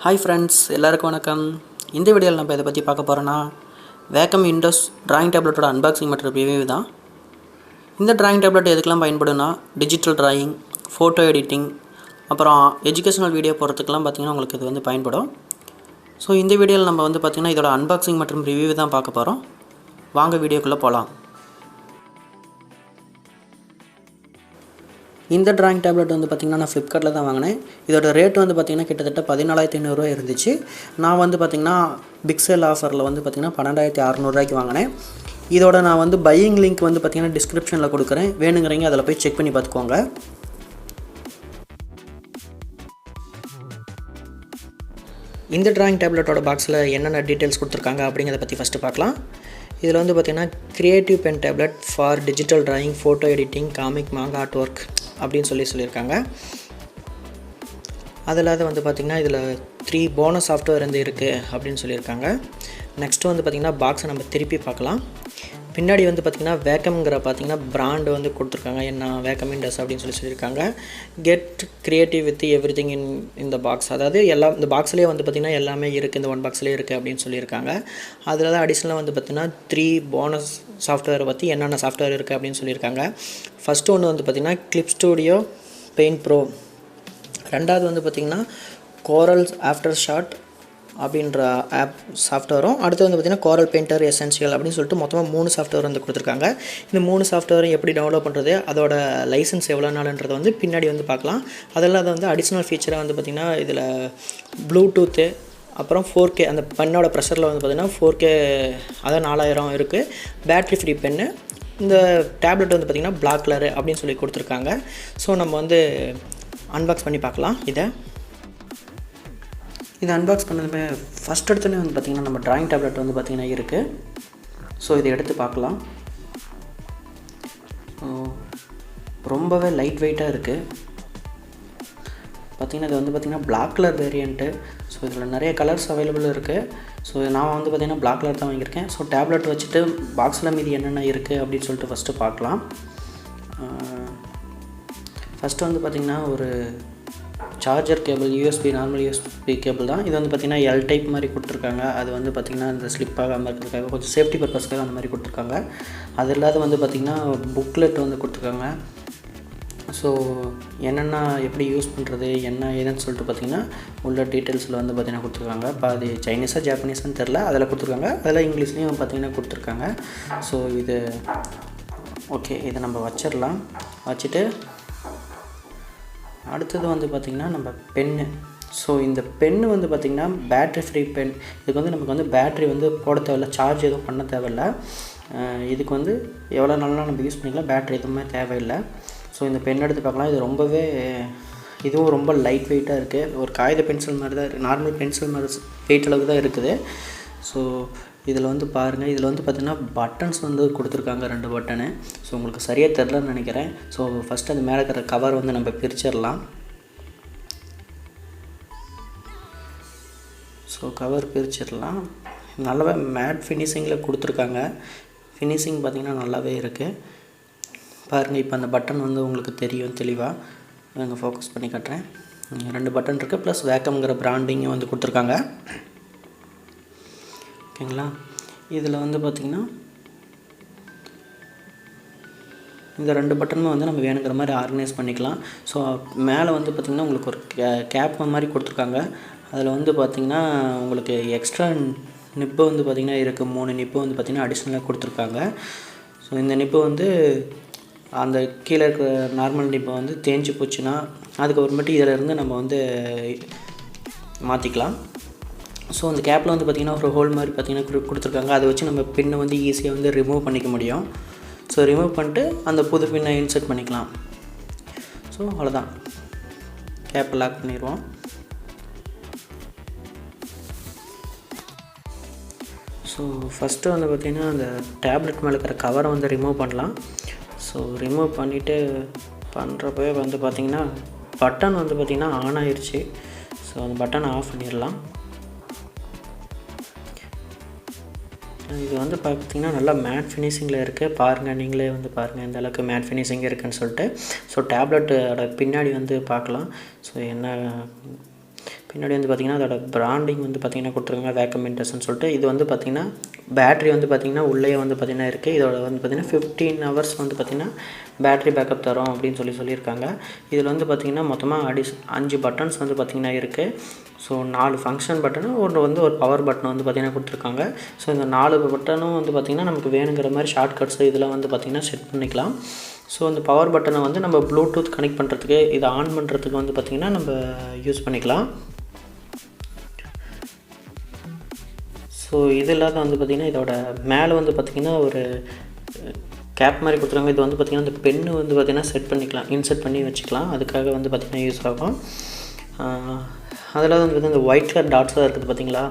Hi friends, எல்லாருக்கும் வணக்கம். இந்த வீடியோவில் நம்ம இதை பற்றி பார்க்க போகிறோன்னா Wacom Intuos டிராயிங் டேப்லெட்டோட அன்பாக்சிங் மற்றும் ரிவ்யூ தான். இந்த டிராயிங் டேப்லெட் எதுக்கெல்லாம் பயன்படும்னா டிஜிட்டல் டிராயிங், ஃபோட்டோ எடிட்டிங், அப்புறம் எஜுகேஷனல் வீடியோ போடுறதுக்கெல்லாம் பார்த்திங்கன்னா உங்களுக்கு இது வந்து பயன்படும். ஸோ இந்த வீடியோவில் நம்ம வந்து பார்த்திங்கன்னா இதோட அன்பாக்சிங் மற்றும் ரிவ்யூ தான் பார்க்க போகிறோம். வாங்க வீடியோக்குள்ளே போகலாம். இந்த டிராயிங் டேப்லெட் வந்து பார்த்திங்கன்னா நான் ஃப்ளிப்கார்ட்டில் தான் வாங்கினேன். இதோட ரேட் வந்து பார்த்திங்கன்னா கிட்டத்தட்ட 14,500 இருந்துச்சு. நான் வந்து பார்த்திங்கன்னா பிக் சேல் ஆஃபரில் வந்து பார்த்திங்கன்னா 12,600 வாங்கினேன். இதோட நான் வந்து பையிங் லிங்க் வந்து பார்த்திங்கன்னா டிஸ்கிரிப்ஷனில் கொடுக்குறேன். வேணுங்கிறீங்க அதில் போய் செக் பண்ணி பார்த்துக்கோங்க. இந்த டிராயிங் டேப்லெட்டோட பாக்ஸில் என்னென்ன டீட்டெயில்ஸ் கொடுத்துருக்காங்க அப்படிங்கிறத பற்றி ஃபஸ்ட்டு பார்க்கலாம். இதில் வந்து பார்த்திங்கன்னா creative pen tablet for digital drawing, photo editing, comic, manga art work அப்படின்னு சொல்லியிருக்காங்க. அதில் வந்து பார்த்திங்கன்னா இதில் 3 போனஸ் சாஃப்ட்வேர் வந்து இருக்குது அப்படின்னு சொல்லியிருக்காங்க. நெக்ஸ்ட்டு வந்து பார்த்திங்கன்னா பாக்ஸை நம்ம திருப்பி பார்க்கலாம். பின்னாடி வந்து பார்த்திங்கன்னா வேக்கம்ங்கிற பார்த்திங்கன்னா பிராண்டு வந்து கொடுத்துருக்காங்க. என்ன Wacom Intuos அப்படின்னு சொல்லியிருக்காங்க. Get creative with every thing இந்த பாக்ஸ், அதாவது எல்லாம் இந்த பாக்ஸ்லேயே வந்து பார்த்திங்கன்னா எல்லாமே இருக்குது, இந்த ஒன் பாக்ஸ்லேயே இருக்குது அப்படின்னு சொல்லியிருக்காங்க. அதில் தான் அடிஷ்னலாக வந்து பார்த்திங்கன்னா 3 போனஸ் சாஃப்ட்வேரை பற்றி என்னென்ன சாஃப்ட்வேர் இருக்குது அப்படின்னு சொல்லியிருக்காங்க. ஃபஸ்ட்டு ஒன்று வந்து பார்த்திங்கன்னா கிளிப் ஸ்டூடியோ பெயிண்ட் ப்ரோ, ரெண்டாவது வந்து பார்த்திங்கன்னா கோரல் ஆஃப்டர் ஷாட் அப்படின்ற ஆப் சாஃப்ட்வேரும், அடுத்து வந்து பார்த்திங்கன்னா கோரல் பெயிண்டர் எசென்ஷியல் அப்படின்னு சொல்லிட்டு மொத்தமாக 3 சாஃப்ட்வேர் வந்து கொடுத்துருக்காங்க. இந்த 3 சாஃப்ட்வேரும் எப்படி டவுன்லோட் பண்ணுறது, அதோட லைசன்ஸ் எவ்வளோ நாளுன்றதை வந்து பின்னாடி வந்து பார்க்கலாம். அதெல்லாம் வந்து அடிஷ்னல் ஃபீச்சராக வந்து பார்த்திங்கன்னா இதில் ப்ளூடூத்து, அப்புறம் 4K அந்த பென்னோட ப்ரெஷரில் வந்து பார்த்திங்கன்னா 4K, அதான் 4000 இருக்குது. Battery free pen. இந்த டேப்லெட் வந்து பார்த்திங்கன்னா பிளாக் கலரு அப்படின்னு சொல்லி கொடுத்துருக்காங்க. ஸோ நம்ம வந்து அன்பாக்ஸ் பண்ணி பார்க்கலாம். இதை அன்பாக்ஸ் பண்ணதுமே ஃபஸ்ட் எடுத்தோடனே வந்து பார்த்திங்கன்னா நம்ம டிராயிங் டேப்லெட் வந்து பார்த்திங்கன்னா இருக்குது. ஸோ இதை எடுத்து பார்க்கலாம். ரொம்பவே லைட் வெயிட்டாக இருக்குது. பார்த்திங்கன்னா இது வந்து பார்த்திங்கன்னா பிளாக் கலர் வேரியண்ட்டு. ஸோ இதில் நிறைய கலர்ஸ் அவைலபிள் இருக்குது. ஸோ நான் வந்து பார்த்திங்கன்னா பிளாக் கலர் தான் வாங்கியிருக்கேன். ஸோ டேப்லெட் வச்சுட்டு பாக்ஸில் மீதி என்னென்ன இருக்குது அப்படின்னு சொல்லிட்டு ஃபஸ்ட்டு பார்க்கலாம். ஃபஸ்ட்டு வந்து பார்த்திங்கன்னா ஒரு charger cable, USB, normal USB cable தான். இது வந்து பார்த்திங்கன்னா எல் டைப் மாதிரி கொடுத்துருக்காங்க. அது வந்து பார்த்திங்கன்னா இந்த ஸ்லிப் ஆகாமல் இருக்கிறதுக்காக கொஞ்சம் சேஃப்டி பர்பஸ்க்காக அந்த மாதிரி கொடுத்துருக்காங்க. அது இல்லாத வந்து பார்த்திங்கன்னா புக்லெட் வந்து கொடுத்துருக்காங்க. ஸோ என்னென்ன எப்படி யூஸ் பண்ணுறது என்ன ஏதுன்னு சொல்லிட்டு பார்த்திங்கன்னா உள்ள டீட்டெயில்ஸில் வந்து பார்த்திங்கன்னா கொடுத்துருக்காங்க. இப்போ அது சைனீஸாக ஜாப்பனீஸான்னு தெரில, அதில் கொடுத்துருக்காங்க. அதெல்லாம் இங்கிலீஷ்லேயும் பார்த்திங்கன்னா கொடுத்துருக்காங்க. ஸோ இது ஓகே, இதை நம்ம வச்சிடலாம். வச்சுட்டு அடுத்தது வந்து பார்த்திங்கன்னா நம்ம பென்னு. ஸோ இந்த பென்னு வந்து பார்த்திங்கன்னா பேட்ரி ஃப்ரீ பென். இதுக்கு வந்து நமக்கு வந்து பேட்ரி வந்து போட தேவையில்ல, சார்ஜ் எதுவும் பண்ண தேவையில்லை. இதுக்கு வந்து எவ்வளோ நாளாக நம்ம யூஸ் பண்ணிக்கலாம், பேட்ரி எதுவுமே தேவையில்லை. ஸோ இந்த பென் எடுத்து பார்க்கலாம். இது ரொம்பவே இதுவும் ரொம்ப லைட் வெயிட்டாக இருக்குது. ஒரு காகித பென்சில் மாதிரி தான் இருக்குது, நார்மல் பென்சில் மாதிரி வெயிட் அளவுக்கு தான் இருக்குது. ஸோ இதில் வந்து பாருங்கள், இதில் வந்து பார்த்திங்கன்னா பட்டன்ஸ் வந்து கொடுத்துருக்காங்க, 2 பட்டனு. ஸோ உங்களுக்கு சரியாக தெரிலன்னு நினைக்கிறேன். ஸோ ஃபஸ்ட்டு அந்த மேலே இருக்கிற கவர் வந்து நம்ம பிரிச்சிடலாம். So cover பிரிச்சிடலாம். நல்லாவே மேட் ஃபினிஷிங்கில் கொடுத்துருக்காங்க. ஃபினிஷிங் பார்த்திங்கன்னா நல்லாவே இருக்குது. பாருங்கள், இப்போ அந்த பட்டன் வந்து உங்களுக்கு தெரியும் தெளிவாக. நாங்கள் ஃபோக்கஸ் பண்ணி காட்டுறேன். 2 பட்டன் இருக்குது, ப்ளஸ் Wacomங்கிற பிராண்டிங்கும் வந்து கொடுத்துருக்காங்க. ஓகேங்களா. இதில் வந்து பார்த்திங்கன்னா இந்த 2 பட்டனுமே வந்து நம்ம வேணுங்கிற மாதிரி ஆர்கனைஸ் பண்ணிக்கலாம். ஸோ மேலே வந்து பார்த்திங்கன்னா உங்களுக்கு ஒரு கேப் மாதிரி கொடுத்துருக்காங்க. அதில் வந்து பார்த்திங்கன்னா உங்களுக்கு எக்ஸ்ட்ரா நிப்பு வந்து பார்த்திங்கன்னா இருக்குது. 3 நிப்பு வந்து பார்த்திங்கன்னா அடிஷ்னலாக கொடுத்துருக்காங்க. ஸோ இந்த நிப்பு வந்து அந்த கீழே இருக்கிற நார்மல் நிப்பை வந்து தேஞ்சு போச்சுன்னா அதுக்கப்புறமேட்டு இதில் இருந்து நம்ம வந்து மாற்றிக்கலாம். ஸோ அந்த கேப்பில் வந்து பார்த்திங்கன்னா ஒரு ஹோல் மாதிரி பார்த்திங்கன்னா கொடுத்துருக்காங்க. அதை வச்சு நம்ம பின்னை வந்து ஈஸியாக வந்து ரிமூவ் பண்ணிக்க முடியும். ஸோ ரிமூவ் பண்ணிட்டு அந்த புது பின்னை இன்சர்ட் பண்ணிக்கலாம். ஸோ அவ்வளோதான், கேப்பை லாக் பண்ணிடுவோம். ஸோ ஃபஸ்ட்டு வந்து பார்த்திங்கன்னா அந்த டேப்லெட் மேலே இருக்கிற கவரை வந்து ரிமூவ் பண்ணலாம். ஸோ ரிமூவ் பண்ணிவிட்டு பண்ணுறப்பவே வந்து பார்த்திங்கன்னா பட்டன் வந்து பார்த்திங்கன்னா ஆன் ஆயிடுச்சு. ஸோ அந்த பட்டனை ஆஃப் பண்ணிடலாம். இது வந்து பார்த்திங்கன்னா நல்லா மேட் ஃபினிஷிங்கில் இருக்குது. பாருங்கள், நீங்களே வந்து பாருங்கள் எந்த அளவுக்கு மேட் ஃபினிஷிங் இருக்குதுன்னு சொல்லிட்டு. ஸோ டேப்லெட்டோட பின்னாடி வந்து பார்க்கலாம். ஸோ என்ன பின்னாடி வந்து பார்த்திங்கன்னா அதோட பிராண்டிங் வந்து பார்த்திங்கன்னா கொடுத்துருக்காங்க Wacom Intuosன்னு சொல்லிட்டு. இது வந்து பார்த்திங்கன்னா பேட்ரி வந்து பார்த்திங்கன்னா உள்ளே வந்து பார்த்திங்கன்னா இருக்குது. இதோட வந்து பார்த்திங்கன்னா 15 ஹவர்ஸ் வந்து பார்த்திங்கன்னா பேட்ரி பேக்கப் தரும் அப்படின்னு சொல்லியிருக்காங்க. இதில் வந்து பார்த்திங்கன்னா மொத்தமாக 5 பட்டன்ஸ் வந்து பார்த்திங்கன்னா இருக்குது. ஸோ 4 ஃபங்க்ஷன் பட்டனு வந்து ஒரு பவர் பட்டன் வந்து பார்த்திங்கன்னா கொடுத்துருக்காங்க. ஸோ இந்த 4 பட்டனும் வந்து பார்த்திங்கன்னா நமக்கு வேணுங்கிற மாதிரி ஷார்ட்கட்ஸ் இதெல்லாம் வந்து பார்த்திங்கன்னா செட் பண்ணிக்கலாம். ஸோ அந்த பவர் பட்டனை வந்து நம்ம ப்ளூடூத் கனெக்ட் பண்ணுறதுக்கு, இதை ஆன் பண்ணுறதுக்கு வந்து பார்த்திங்கன்னா நம்ம யூஸ் பண்ணிக்கலாம். ஸோ இது இல்லாத வந்து பார்த்திங்கன்னா இதோட மேலே வந்து பார்த்திங்கன்னா ஒரு கேப் மாதிரி கொடுத்துருக்காங்க. இது வந்து பார்த்திங்கன்னா இந்த பென்னு வந்து பார்த்திங்கன்னா செட் பண்ணிக்கலாம், இன்செர்ட் பண்ணி வச்சுக்கலாம். அதுக்காக வந்து பார்த்திங்கன்னா யூஸ் ஆகும். அதில் வந்து பார்த்திங்கன்னா இந்த ஒயிட் கலர் டாட்ஸாக இருக்குது பார்த்திங்களா,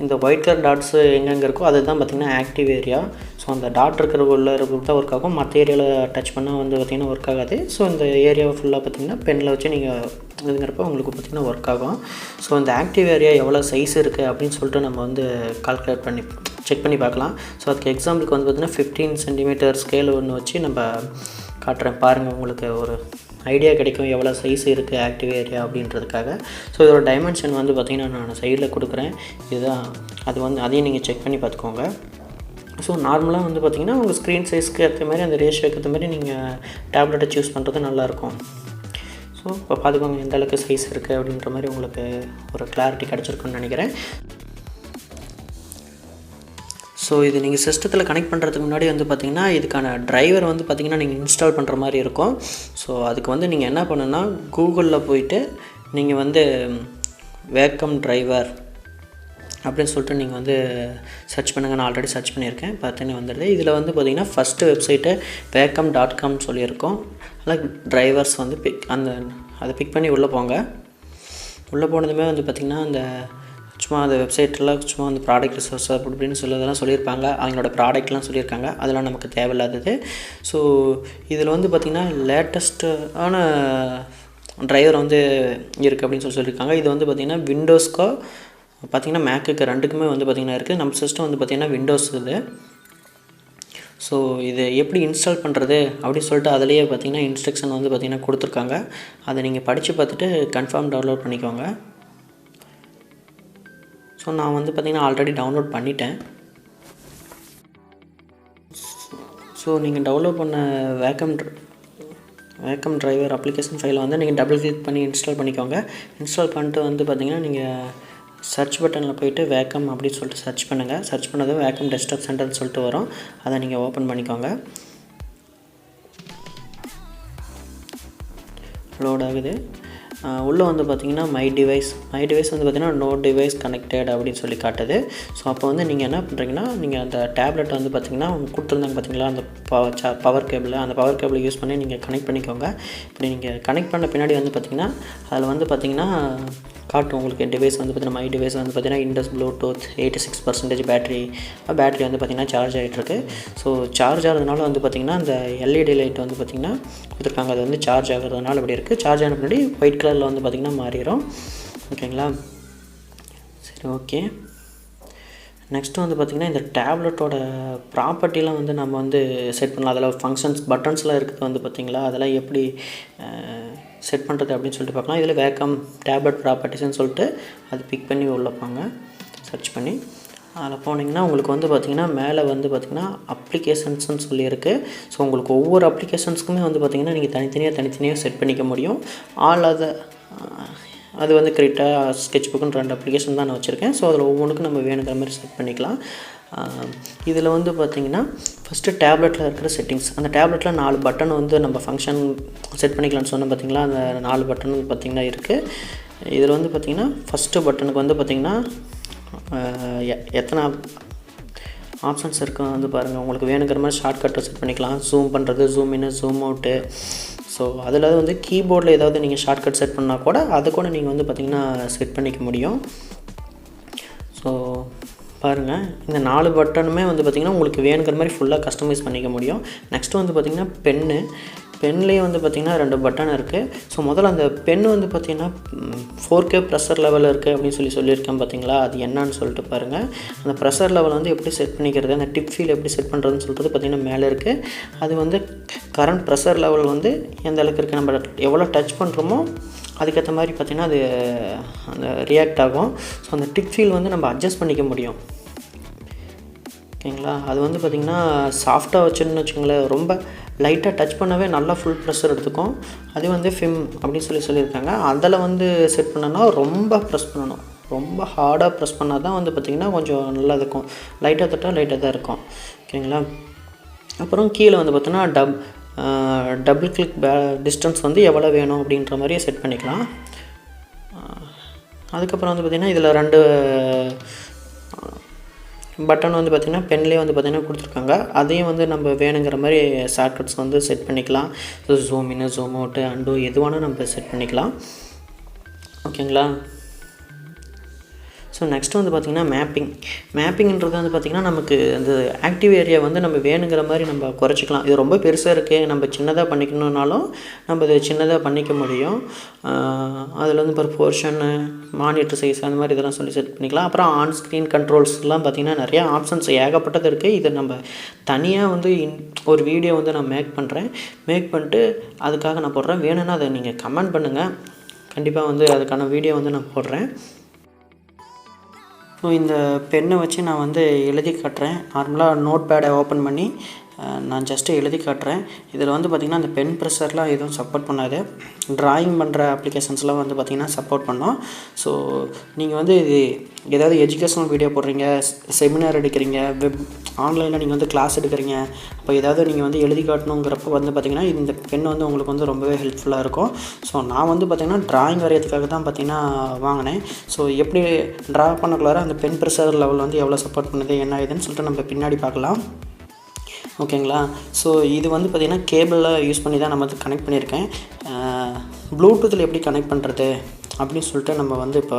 இந்த ஒயிட் கலர் டாட்ஸு எங்கெங்கே இருக்கோ அதுதான் பார்த்திங்கன்னா ஆக்டிவ் ஏரியா. ஸோ அந்த டாட் இருக்கிற உள்ள இருக்கிறது தான் ஒர்க் ஆகும், மற்ற ஏரியாவில் டச் பண்ணால் வந்து பார்த்திங்கன்னா ஒர்க் ஆகாது. ஸோ இந்த ஏரியாவை ஃபுல்லாக பார்த்திங்கன்னா பெனில் வச்சு நீங்கள் இதுங்கிறப்ப உங்களுக்கு பார்த்திங்கன்னா ஒர்க் ஆகும். ஸோ இந்த ஆக்டிவ் ஏரியா எவ்வளோ சைஸ் இருக்குது அப்படின்னு சொல்லிட்டு நம்ம வந்து கால்குலேட் பண்ணி செக் பண்ணி பார்க்கலாம். ஸோ அதுக்கு எக்ஸாம்பிளுக்கு வந்து பார்த்திங்கன்னா 15 சென்டிமீட்டர் ஸ்கேல் ஒன்று வச்சு நம்ம காட்டுறேன் பாருங்கள், உங்களுக்கு ஒரு ஐடியா கிடைக்கும் எவ்வளோ சைஸ் இருக்குது ஆக்டிவ் ஏரியா அப்படின்றதுக்காக. ஸோ இதோட டைமென்ஷன் வந்து பார்த்திங்கன்னா நான் சைடில் கொடுக்குறேன். இதுதான் அது வந்து அதையும் நீங்கள் செக் பண்ணி பார்த்துக்கோங்க. ஸோ நார்மலாக வந்து பார்த்திங்கன்னா உங்கள் ஸ்க்ரீன் சைஸ்க்கு ஏற்ற மாதிரி அந்த ரேஷியோக்கு ஏற்ற மாதிரி நீங்கள் டேப்லெட்டை சூஸ் பண்ணுறது நல்லாயிருக்கும். ஸோ இப்போ பார்த்துக்கோங்க எந்த அளவுக்கு சைஸ் இருக்குது அப்படின்ற மாதிரி உங்களுக்கு ஒரு கிளாரிட்டி கிடச்சிருக்குன்னு நினைக்கிறேன். ஸோ இது நீங்கள் சிஸ்டத்தில் கனெக்ட் பண்ணுறதுக்கு முன்னாடி வந்து பார்த்திங்கன்னா இதுக்கான டிரைவர் வந்து பார்த்திங்கன்னா நீங்கள் இன்ஸ்டால் பண்ணுற மாதிரி இருக்கும். ஸோ அதுக்கு வந்து நீங்கள் என்ன பண்ணுன்னா கூகுளில் போயிட்டு நீங்கள் வந்து Wacom டிரைவர் அப்படின்னு சொல்லிட்டு நீங்கள் வந்து சர்ச் பண்ணுங்கள். நான் ஆல்ரெடி சர்ச் பண்ணியிருக்கேன், பார்த்தீங்கன்னா வந்துடுது. இதில் வந்து பார்த்திங்கன்னா ஃபஸ்ட்டு வெப்சைட்டு wacom.com சொல்லியிருக்கோம். அதில் டிரைவர்ஸ் வந்து அதை பிக் பண்ணி உள்ளே போங்க. உள்ளே போனதுமே வந்து பார்த்திங்கன்னா அந்த சும்மா அந்த வெப்சைட்டில் சும்மா அந்த ப்ராடக்ட் ரிசோர்ஸ் அப்படின்னு சொல்லதெல்லாம் சொல்லியிருப்பாங்க, அவங்களோட ப்ராடக்ட்லாம் சொல்லியிருக்காங்க, அதெல்லாம் நமக்கு தேவையில்லாதது. ஸோ இதில் வந்து பார்த்திங்கன்னா லேட்டஸ்ட்டான டிரைவர் வந்து இருக்குது அப்படின்னு சொல்லியிருக்காங்க. இது வந்து பார்த்திங்கன்னா விண்டோஸ்க்கோ பார்த்திங்கன்னா மேக்குக்கு ரெண்டுக்குமே வந்து பார்த்திங்கன்னா இருக்குது. நம்ம சிஸ்டம் வந்து பார்த்திங்கன்னா விண்டோஸ் இது. ஸோ இது எப்படி இன்ஸ்டால் பண்ணுறது அப்படின்னு சொல்லிட்டு அதிலேயே பார்த்திங்கன்னா இன்ஸ்ட்ரக்ஷன் வந்து பார்த்திங்கன்னா கொடுத்துருக்காங்க. அதை நீங்கள் படித்து பார்த்துட்டு கன்ஃபார்ம் டவுன்லோட் பண்ணிக்கோங்க. ஸோ நான் வந்து பார்த்திங்கன்னா ஆல்ரெடி டவுன்லோட் பண்ணிட்டேன். ஸோ நீங்கள் டவுன்லோட் பண்ண Wacom டிரைவர் அப்ளிகேஷன் ஃபைலை வந்து நீங்கள் டபுள் கிளிக் பண்ணி இன்ஸ்டால் பண்ணிக்கோங்க. இன்ஸ்டால் பண்ணிட்டு வந்து பார்த்திங்கன்னா நீங்கள் சர்ச் பட்டனில் போய்ட்டு Wacom அப்படின்னு சொல்லிட்டு சர்ச் பண்ணுங்கள். சர்ச் பண்ணதும் Wacom டெஸ்க்டாப் சென்டர்னு சொல்லிட்டு வரும், அதை நீங்கள் ஓப்பன் பண்ணிக்கோங்க. லோட் ஆகுது. உள்ளே வந்து பார்த்திங்கன்னா மை டிவைஸ் வந்து பார்த்திங்கன்னா நோ டிவைஸ் கனெக்டட் அப்படின்னு சொல்லி காட்டுது. ஸோ அப்போ வந்து நீங்கள் என்ன பண்ணுறீங்கன்னா நீங்கள் அந்த டேப்லெட் வந்து பார்த்திங்கன்னா கொடுத்துருந்தாங்க பார்த்திங்களா அந்த பவர் கேபிள், அந்த பவர் கேபிள் யூஸ் பண்ணி நீங்கள் கனெக்ட் பண்ணிக்கோங்க. இப்படி நீங்கள் கனெக்ட் பண்ண பின்னாடி வந்து பார்த்திங்கன்னா அதில் வந்து பார்த்திங்கன்னா காட்டும் உங்களுக்கு டிவைஸ் வந்து பார்த்திங்கன்னா மை டிவைஸ் வந்து பார்த்திங்கன்னா இண்டஸ் ப்ளூடூத் 86% பேட்ரி வந்து பார்த்திங்கன்னா சார்ஜ் ஆகிட்டுருக்கு. ஸோ சார்ஜ் ஆகிறதுனால வந்து பார்த்திங்கன்னா அந்த எல்இடி லைட் வந்து பார்த்திங்கன்னா கொடுத்துருக்காங்க, அது வந்து சார்ஜ் ஆகிறதுனால இப்படி இருக்குது. சார்ஜ் ஆன பின்னாடி ஒயிட் கலரில் வந்து பார்த்திங்கன்னா மாறிடும். ஓகேங்களா, சரி ஓகே. நெக்ஸ்ட்டு வந்து பார்த்திங்கன்னா இந்த டேப்லெட்டோட ப்ராப்பர்ட்டிலாம் வந்து நம்ம வந்து செட் பண்ணலாம். அதில் ஃபங்க்ஷன்ஸ் பட்டன்ஸ்லாம் இருக்குது வந்து பார்த்திங்களா, அதெல்லாம் எப்படி செட் பண்ணுறது அப்படின்னு சொல்லிட்டு பார்க்கலாம். இதில் Wacom டேப்லெட் ப்ராப்பர்ட்டிஸ்ன்னு சொல்லிட்டு அது பிக் பண்ணி உள்ளப்பாங்க, சர்ச் பண்ணி அதில் போனீங்கன்னா உங்களுக்கு வந்து பார்த்திங்கன்னா மேலே வந்து பார்த்திங்கன்னா அப்ளிகேஷன்ஸ்னு சொல்லியிருக்கு. ஸோ உங்களுக்கு ஒவ்வொரு அப்ளிகேஷன்ஸுக்குமே வந்து பார்த்திங்கன்னா நீங்கள் தனித்தனியாக செட் பண்ணிக்க முடியும். அது வந்து கரெக்டாக ஸ்கெட்ச் புக்குன்னு 2 அப்ளிகேஷன் தான் நான் வச்சுருக்கேன். ஸோ அதில் ஒவ்வொன்றுக்கும் நம்ம வேணுங்கிற மாதிரி செட் பண்ணிக்கலாம். இதில் வந்து பார்த்திங்கன்னா ஃபஸ்ட்டு டேப்லெட்டில் இருக்கிற செட்டிங்ஸ், அந்த டேப்லெட்டில் 4 பட்டன் வந்து நம்ம ஃபங்க்ஷன் செட் பண்ணிக்கலாம்னு சொன்னோம் பார்த்திங்களா, அந்த 4 பட்டன் பார்த்திங்கன்னா இருக்குது. இதில் வந்து பார்த்திங்கன்னா ஃபஸ்ட்டு பட்டனுக்கு வந்து பார்த்திங்கன்னா எத்தனை ஆப்ஷன்ஸ் இருக்கும் வந்து பாருங்கள். உங்களுக்கு வேணுங்கிற மாதிரி ஷார்ட்கட்டை செட் பண்ணிக்கலாம், ஜூம் பண்ணுறது, ஜூம் இன்னு, ஜூம் அவுட்டு. ஸோ அதில் வந்து கீபோர்டில் ஏதாவது நீங்கள் ஷார்ட்கட் செட் பண்ணால் கூட அதை கூட நீங்கள் வந்து பார்த்திங்கன்னா செட் பண்ணிக்க முடியும். ஸோ பாருங்கள், இந்த 4 பட்டனுமே வந்து பார்த்திங்கன்னா உங்களுக்கு வேணுங்கிற மாதிரி ஃபுல்லாக கஸ்டமைஸ் பண்ணிக்க முடியும். நெக்ஸ்ட்டு வந்து பார்த்திங்கன்னா பென்லேயே வந்து பார்த்திங்கன்னா 2 பட்டன் இருக்குது. ஸோ முதல்ல அந்த பென் வந்து பார்த்திங்கன்னா 4K ப்ரெஷர் லெவலில் இருக்குது அப்படின்னு சொல்லியிருக்கேன் பார்த்திங்களா, அது என்னன்னு சொல்லிட்டு பாருங்கள். அந்த ப்ரெஷர் லெவல் வந்து எப்படி செட் பண்ணிக்கிறது, அந்த டிப் ஃபீல் எப்படி செட் பண்ணுறதுன்னு சொல்கிறது பார்த்திங்கன்னா மேலே இருக்குது. அது வந்து கரண்ட் ப்ரெஷர் லெவல் வந்து எந்த அளவுக்கு இருக்குது, நம்ம எவ்வளோ டச் பண்ணுறோமோ அதுக்கேற்ற மாதிரி பார்த்திங்கன்னா அது அந்த ரியாக்ட் ஆகும். ஸோ அந்த டிக் ஃபீல் வந்து நம்ம அட்ஜஸ்ட் பண்ணிக்க முடியும். ஓகேங்களா? அது வந்து பார்த்திங்கன்னா சாஃப்டாக வச்சுன்னு வச்சுக்கோங்களேன், ரொம்ப லைட்டாக டச் பண்ணவே நல்லா ஃபுல் ப்ரெஷர் எடுத்துக்கும். அது வந்து ஃபிம் அப்படின்னு சொல்லியிருக்காங்க. அதில் வந்து செட் பண்ணோன்னா ரொம்ப ப்ரெஸ் பண்ணணும், ரொம்ப ஹார்டாக ப்ரெஸ் பண்ணால் தான் வந்து பார்த்திங்கன்னா கொஞ்சம் நல்லா இருக்கும். லைட்டாக தொட்டால் லைட்டாக தான் இருக்கும். ஓகேங்களா? அப்புறம் கீழே வந்து பார்த்தோன்னா டபுள் கிளிக் டிஸ்டன்ஸ் வந்து எவ்வளோ வேணும் அப்படின்ற மாதிரியே செட் பண்ணிக்கலாம். அதுக்கப்புறம் வந்து பார்த்திங்கன்னா இதில் 2 பட்டன் வந்து பார்த்திங்கன்னா பென்லேயே வந்து பார்த்திங்கன்னா கொடுத்துருக்காங்க. அதையும் வந்து நம்ம வேணுங்கிற மாதிரி ஷார்ட்கட்ஸ் வந்து செட் பண்ணிக்கலாம். Zoom in, zoom out, and எதுவானா நம்ம செட் பண்ணிக்கலாம். ஓகேங்களா? ஸோ நெக்ஸ்ட்டு வந்து பார்த்திங்கன்னா மேப்பிங்கிறது வந்து பார்த்திங்கன்னா நமக்கு அந்த ஆக்டிவ் ஏரியா வந்து நம்ம வேணுங்கிற மாதிரி நம்ம குறைச்சிக்கலாம். இது ரொம்ப பெருசாக இருக்குது, நம்ம சின்னதாக பண்ணிக்கணுன்னாலும் நம்ம இதை சின்னதாக பண்ணிக்க முடியும். அதில் வந்து இப்போ போர்ஷனு, மானிட்டர் சைஸ் அந்த மாதிரி இதெல்லாம் சொல்லி செட் பண்ணிக்கலாம். அப்புறம் ஆன் ஸ்க்ரீன் கண்ட்ரோல்ஸ்லாம் பார்த்திங்கன்னா நிறையா ஆப்ஷன்ஸ் ஏகப்பட்டது இருக்குது. இதை நம்ம தனியாக வந்து ஒரு வீடியோ வந்து நான் மேக் பண்ணிட்டு அதுக்காக நான் போடுறேன். வேணும்னா அதை நீங்கள் கமெண்ட் பண்ணுங்கள், கண்டிப்பாக வந்து அதுக்கான வீடியோ வந்து நான் போடுறேன். ஸோ இந்த பென்னை வச்சு நான் வந்து எழுதி காட்டுறேன். நார்மலாக நோட் பேடை ஓப்பன் பண்ணி நான் ஜஸ்ட்டு எழுதி காட்டுறேன். இதில் வந்து பார்த்திங்கன்னா அந்த பென் ப்ரெஷர்லாம் எதுவும் சப்போர்ட் பண்ணாது. ட்ராயிங் பண்ணுற அப்ளிகேஷன்ஸ்லாம் வந்து பார்த்திங்கன்னா சப்போர்ட் பண்ணோம். ஸோ நீங்கள் வந்து இது ஏதாவது எஜுகேஷனல் வீடியோ போடுறீங்க, செமினார் எடுக்கிறீங்க, ஆன்லைனில் நீங்கள் வந்து கிளாஸ் எடுக்கிறீங்க, அப்போ ஏதாவது நீங்கள் வந்து எழுதி காட்டணுங்கிறப்ப வந்து பார்த்திங்கன்னா இந்த பென் வந்து உங்களுக்கு வந்து ரொம்பவே ஹெல்ப்ஃபுல்லாக இருக்கும். ஸோ நான் வந்து பார்த்திங்கன்னா ட்ராயிங் வரையறதுக்காக தான் பார்த்திங்கன்னா வாங்கினேன். ஸோ எப்படி ட்ரா பண்ணக்குள்ளார அந்த பென் ப்ரெஷர் லெவல் வந்து எவ்வளோ சப்போர்ட் பண்ணுது என்ன ஏதுன்னு சொல்லிட்டு நம்ம பின்னாடி பார்க்கலாம். ஓகேங்களா? ஸோ இது வந்து பார்த்திங்கன்னா கேபிளில் யூஸ் பண்ணி தான் நம்ம வந்து கனெக்ட் பண்ணியிருக்கேன். ப்ளூடூத்தில் எப்படி கனெக்ட் பண்ணுறது அப்படின்னு சொல்லிட்டு நம்ம வந்து இப்போ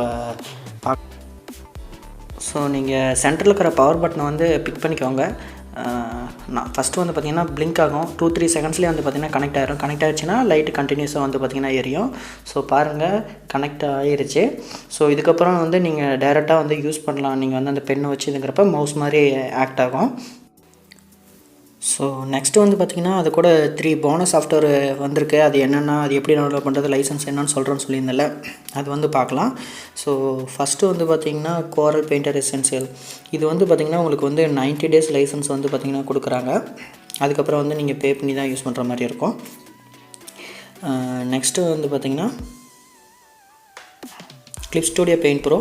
ஸோ நீங்கள் சென்டரில் இருக்கிற பவர் பட்டனை வந்து பிக் பண்ணிக்கோங்க. நான் ஃபஸ்ட்டு வந்து பார்த்திங்கன்னா பிளிங்க் ஆகும். 2-3 செகண்ட்ஸ்லேயே வந்து பார்த்திங்கன்னா கனெக்ட் ஆகிடுச்சுன்னா லைட்டு கண்டினியூஸாக வந்து பார்த்திங்கன்னா எரியும். ஸோ பாருங்கள், கனெக்ட் ஆகிருச்சு. ஸோ இதுக்கப்புறம் வந்து நீங்கள் டைரெக்டாக வந்து யூஸ் பண்ணலாம். நீங்கள் வந்து அந்த பெண்ணை வச்சு இதுங்கிறப்ப மவுஸ் மாதிரி ஆக்ட் ஆகும். ஸோ நெக்ஸ்ட்டு வந்து பார்த்திங்கன்னா அது கூட 3 போனஸ் சாஃப்ட்வேர் வந்திருக்கு. அது என்னென்னா, அது எப்படி டவுன்லோட் பண்ணுறது, லைசன்ஸ் என்னன்னு சொல்கிறேன்னு சொல்லியிருந்தேன்ல, அது வந்து பார்க்கலாம். ஸோ ஃபஸ்ட்டு வந்து பார்த்திங்கன்னா கோரல் பெயிண்டர் எசென்சியல். இது வந்து பார்த்திங்கன்னா உங்களுக்கு வந்து 90 days லைசன்ஸ் வந்து பார்த்திங்கன்னா கொடுக்குறாங்க. அதுக்கப்புறம் வந்து நீங்கள் பே பண்ணி தான் யூஸ் பண்ணுற மாதிரி இருக்கும். நெக்ஸ்ட்டு வந்து பார்த்திங்கன்னா கிளிப் ஸ்டுடியோ பெயிண்ட் ப்ரோ.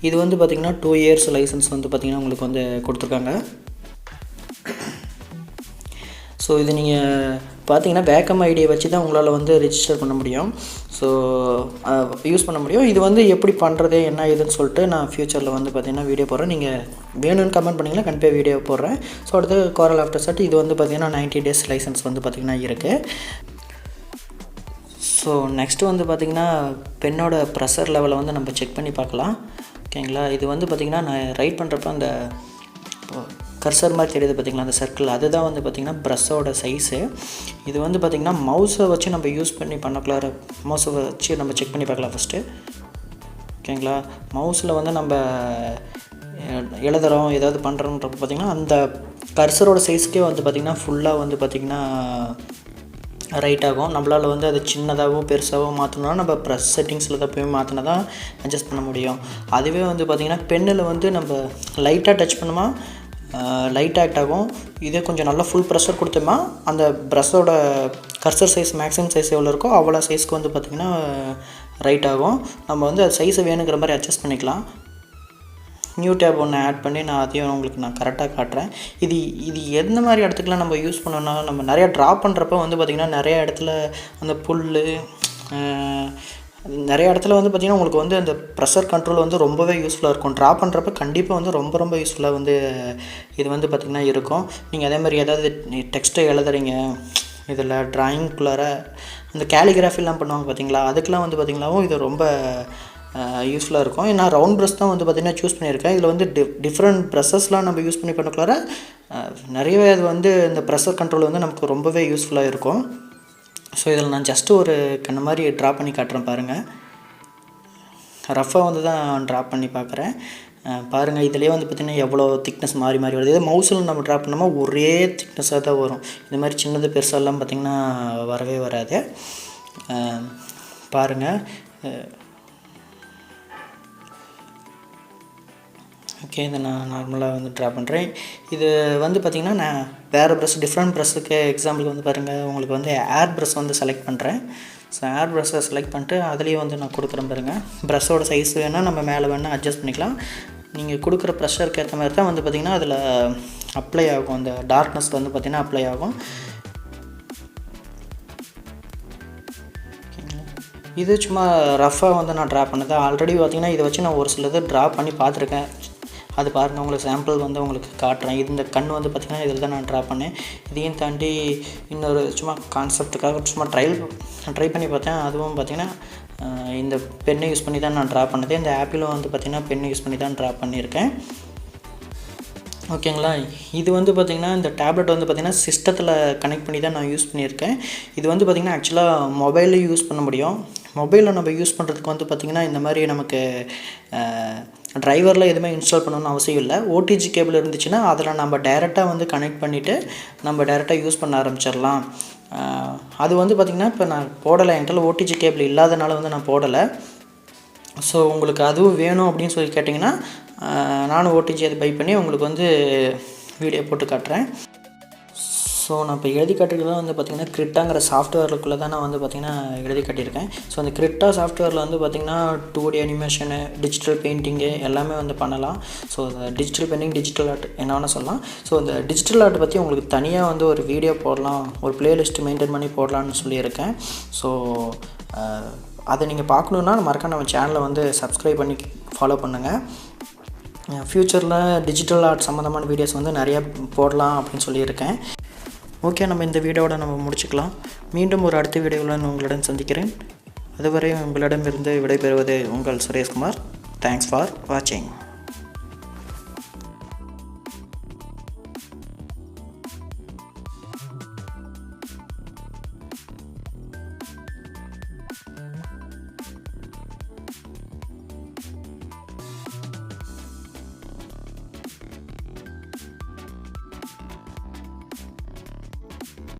இது வந்து பார்த்திங்கன்னா 2 years லைசன்ஸ் வந்து பார்த்திங்கன்னா உங்களுக்கு வந்து கொடுத்துருக்காங்க. ஸோ இது நீங்கள் பார்த்தீங்கன்னா Wacom ஐடியை வச்சு தான் உங்களால் வந்து ரெஜிஸ்டர் பண்ண முடியும். ஸோ யூஸ் பண்ண முடியும். இது வந்து எப்படி பண்ணுறது என்ன ஏதுன்னு சொல்லிட்டு நான் ஃப்யூச்சரில் வந்து பார்த்திங்கன்னா வீடியோ போடுறேன். நீங்கள் வேணும்னு கமெண்ட் பண்ணிங்கன்னா கண்டிப்பாக வீடியோ போடுறேன். ஸோ அடுத்து கோரல் ஆஃப்டர் செட். இது வந்து பார்த்திங்கன்னா 90 days லைசன்ஸ் வந்து பார்த்திங்கன்னா இருக்குது. ஸோ நெக்ஸ்ட்டு வந்து பார்த்திங்கன்னா பென்னோட ப்ரெஷர் லெவலை வந்து நம்ம செக் பண்ணி பார்க்கலாம். ஓகேங்களா? இது வந்து பார்த்திங்கன்னா நான் ரைட் பண்ணுறப்ப அந்த கர்சர் மாதிரி தெரியுது பார்த்திங்களா, அந்த சர்க்கிள், அதுதான் வந்து பார்த்திங்கன்னா ப்ரஷ்ஷோட சைஸு. இது வந்து பார்த்திங்கன்னா மவுஸை வச்சு நம்ம யூஸ் பண்ணி பண்ணக்குள்ளார மவுஸை வச்சு நம்ம செக் பண்ணி பார்க்கலாம் ஃபஸ்ட்டு. ஓகேங்களா? மவுஸில் வந்து நம்ம எழுதுகிறோம் ஏதாவது பண்ணுறோன்றப்ப பார்த்திங்கன்னா அந்த கர்சரோட சைஸ்க்கே வந்து பார்த்திங்கன்னா ஃபுல்லாக வந்து பார்த்திங்கன்னா ரைட் ஆகும். நம்மளால் வந்து அது சின்னதாகவோ பெருசாகவோ மாற்றணும்னா நம்ம ப்ரெஸ் செட்டிங்ஸில் தான் போய் மாற்றினா தான் அட்ஜஸ்ட் பண்ண முடியும். அதுவே வந்து பார்த்திங்கன்னா பென்னில் வந்து நம்ம லைட்டாக டச் பண்ணுமா லைட் ஆக்ட் ஆகும். இதே கொஞ்சம் நல்லா ஃபுல் ப்ரெஷர் கொடுத்தோமா அந்த ப்ரஷ்ஷோட கர்சர் சைஸ் மேக்ஸிமம் சைஸ் எவ்வளோ இருக்கோ அவ்வளோ சைஸ்க்கு வந்து பார்த்திங்கன்னா ரைட் ஆகும். நம்ம வந்து அது சைஸை வேணுங்கிற மாதிரி அட்ஜஸ்ட் பண்ணிக்கலாம். நியூ டேப் ஒன்று ஆட் பண்ணி நான் அதையும் உங்களுக்கு நான் கரெக்டாக காட்டுறேன். இது எந்த மாதிரி இடத்துக்குலாம் நம்ம யூஸ் பண்ணோன்னா, நம்ம நிறையா ட்ரா பண்ணுறப்ப வந்து பார்த்திங்கன்னா நிறைய இடத்துல அந்த புல் நிறைய இடத்துல வந்து பார்த்திங்கன்னா உங்களுக்கு வந்து அந்த ப்ரெஷர் கண்ட்ரோல் வந்து ரொம்பவே யூஸ்ஃபுல்லாக இருக்கும். ட்ரா பண்ணுறப்ப கண்டிப்பாக வந்து ரொம்ப யூஸ்ஃபுல்லாக வந்து இது வந்து பார்த்திங்கன்னா இருக்கும். நீங்கள் அதே மாதிரி ஏதாவது டெக்ஸ்ட்டை எழுதுறீங்க, இதில் ட்ராயிங்குள்ளார அந்த கேலிகிராஃபிலாம் பண்ணுவாங்க பார்த்திங்களா, அதுக்கெலாம் வந்து பார்த்திங்களாவும் இது ரொம்ப யூஸ்ஃபுல்லாக இருக்கும். நான் ரவுண்ட் ப்ரஷ் தான் வந்து பார்த்திங்கன்னா சூஸ் பண்ணியிருக்கேன். இதில் வந்து டிஃப்ரெண்ட் ப்ரெஷஸ்லாம் நம்ம யூஸ் பண்ணி பண்ணக்குள்ளார நிறையவே அது வந்து இந்த ப்ரெஷர் கண்ட்ரோல் வந்து நமக்கு ரொம்பவே யூஸ்ஃபுல்லாக இருக்கும். ஸோ இதில் நான் ஜஸ்ட்டு ஒரு கண்ணு மாதிரி ட்ரா பண்ணி காட்டுறேன் பாருங்கள். ரஃபாக வந்து தான் ட்ரா பண்ணி பார்க்குறேன். பாருங்கள், இதிலே வந்து பார்த்திங்கன்னா எவ்வளோ திக்னஸ் மாறி வருது. இதே மவுஸில் நம்ம ட்ரா பண்ணோமா ஒரே திக்னஸாக தான் வரும். இந்த மாதிரி சின்னது பெருசாலாம் பார்த்திங்கன்னா வரவே வராது. பாருங்கள், ஓகே, இதை நான் நார்மலாக வந்து ட்ரா பண்ணுறேன். இது வந்து பார்த்திங்கன்னா நான் வேறு ப்ரஷ் டிஃப்ரெண்ட் ப்ரஷ்ஷுக்கு எக்ஸாம்பிள் வந்து பாருங்கள், உங்களுக்கு வந்து ஏர் ப்ரஷ் வந்து செலக்ட் பண்ணுறேன். ஸோ ஏர் ப்ரஷ்ஷை செலக்ட் பண்ணிட்டு அதுலேயே வந்து நான் கொடுக்குறேன் பாருங்கள். ப்ரஷ்ஷோட சைஸ் வேணால் நம்ம மேலே வேணால் அட்ஜஸ்ட் பண்ணிக்கலாம். நீங்கள் கொடுக்குற ப்ரெஷருக்கு ஏற்ற மாதிரி தான் வந்து பார்த்திங்கன்னா அதில் அப்ளை ஆகும். அந்த டார்க்னஸ் வந்து பார்த்திங்கன்னா அப்ளை ஆகும். இது சும்மா ரஃப்பாக வந்து நான் ட்ரா பண்ணது. ஆல்ரெடி பார்த்திங்கன்னா இதை வச்சு நான் ஒரு சிலது ட்ரா பண்ணி பார்த்துருக்கேன். அது பாருங்கள், உங்களுக்கு சாம்பிள் வந்து உங்களுக்கு காட்டுறேன். இந்த கண் வந்து பார்த்திங்கன்னா இதில் தான் நான் ட்ரா பண்ணேன். இதையும் தாண்டி இன்னொரு சும்மா கான்செப்ட்டுக்காக சும்மா ட்ரை பண்ணி பார்த்தேன். அதுவும் பார்த்திங்கன்னா இந்த பென்னை யூஸ் பண்ணி தான் நான் ட்ரா பண்ணது. இந்த ஆப்பிளும் வந்து பார்த்திங்கன்னா பென்னை யூஸ் பண்ணி தான் ட்ரா பண்ணியிருக்கேன். ஓகேங்களா. இது வந்து பார்த்திங்கன்னா இந்த டேப்லெட் வந்து பார்த்திங்கன்னா சிஸ்டத்தில் கனெக்ட் பண்ணி தான் நான் யூஸ் பண்ணியிருக்கேன். இது வந்து பார்த்திங்கன்னா ஆக்சுவலாக மொபைல்லையும் யூஸ் பண்ண முடியும். மொபைலில் நம்ம யூஸ் பண்ணுறதுக்கு வந்து பார்த்திங்கன்னா இந்த மாதிரி நமக்கு டிரைவரில் எதுவுமே இன்ஸ்டால் பண்ணணும்னு அவசியம் இல்லை. ஓடிஜி கேபிள் இருந்துச்சுன்னா அதில் நம்ம டைரெக்டாக வந்து கனெக்ட் பண்ணிவிட்டு நம்ம டைரெக்டாக யூஸ் பண்ண ஆரம்பிச்சிடலாம். அது வந்து பார்த்திங்கன்னா இப்போ நான் போடலை, என்கிட்ட ஓடிஜி கேபிள் இல்லாதனால வந்து நான் போடலை. ஸோ உங்களுக்கு அதுவும் வேணும் அப்படின்னு சொல்லி கேட்டிங்கன்னா நானும் ஓடிஜி அதை பை பண்ணி உங்களுக்கு வந்து வீடியோ போட்டு காட்டுறேன். ஸோ நான் இப்போ எழுதி காட்டுறதுலாம் வந்து பார்த்திங்கன்னா கிரிட்டாங்கிற சாஃப்ட்வேருக்குள்ளே தான் நான் வந்து பார்த்திங்கன்னா எழுதி காட்டியிருக்கேன். ஸோ அந்த கிரிட்டா சாஃப்ட்வேரில் வந்து பார்த்திங்கன்னா 2D அனிமேஷனு, டிஜிட்டல் பெயிண்டிங்கு எல்லாமே வந்து பண்ணலாம். So digital painting, digital art என்ன வேணால் சொல்லலாம். ஸோ அந்த டிஜிட்டல் ஆர்ட் பற்றி உங்களுக்கு தனியாக வந்து ஒரு வீடியோ போடலாம், ஒரு ப்ளேலிஸ்ட்டு மெயின்டைன் பண்ணி போடலான்னு சொல்லியிருக்கேன். ஸோ அதை நீங்கள் பார்க்கணுன்னா மறக்காம நம்ம சேனலை வந்து சப்ஸ்கிரைப் பண்ணி ஃபாலோ பண்ணுங்கள். ஃப்யூச்சரில் டிஜிட்டல் ஆர்ட் சம்மந்தமான வீடியோஸ் வந்து நிறையா போடலாம் அப்படின்னு சொல்லியிருக்கேன். ஓகே, நம்ம இந்த வீடியோவோட நம்ம முடிச்சுக்கலாம். மீண்டும் ஒரு அடுத்த வீடியோவில் நான் உங்களிடம் சந்திக்கிறேன். அதுவரை உங்களிடமிருந்து விடைபெறுவது உங்கள் சுரேஷ்குமார். தேங்க்ஸ் ஃபார் வாட்சிங்.